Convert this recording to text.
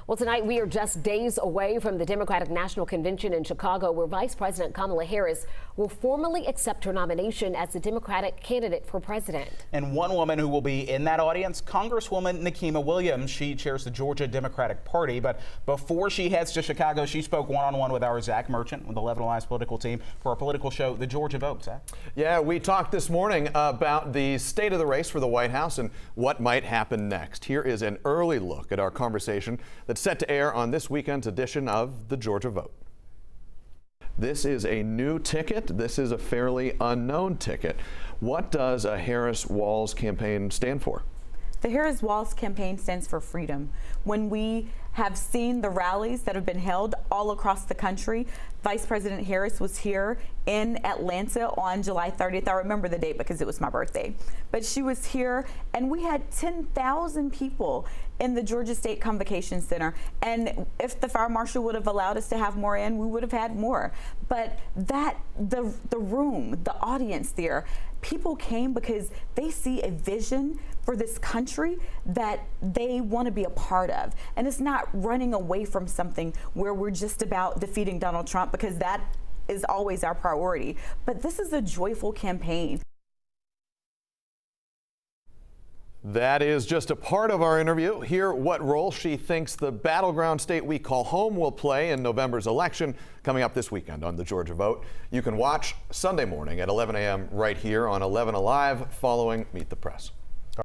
Well, tonight we are just days away from the Democratic National Convention in Chicago, where Vice President Kamala Harris will formally accept her nomination as the Democratic candidate for president. And one woman who will be in that audience, Congresswoman Nikema Williams. She chairs the Georgia Democratic Party. But before she heads to Chicago, she spoke one-on-one with our Zach Merchant with the 11 Alive political team for our political show, The Georgia Vote. Zach? Yeah, we talked this morning about the state of the race for the White House and what might happen next. Here is an early look at our conversation that's set to air on this weekend's edition of The Georgia Vote. This is a new ticket. This is a fairly unknown ticket. What does a Harris-Walz campaign stand for? The Harris-Walz campaign stands for freedom. When we have seen the rallies that have been held all across the country, Vice President Harris was here in Atlanta on July 30th. I remember the date because it was my birthday. But she was here, and we had 10,000 people in the Georgia State Convocation Center. And if the fire marshal would have allowed us to have more in, we would have had more. But the room, the audience there, people came because they see a vision for this country that they want to be a part of. And it's not running away from something where we're just about defeating Donald Trump, because that is always our priority. But this is a joyful campaign. That is just a part of our interview. Hear what role she thinks the battleground state we call home will play in November's election, coming up this weekend on The Georgia Vote. You can watch Sunday morning at 11 a.m. right here on 11 Alive following Meet the Press.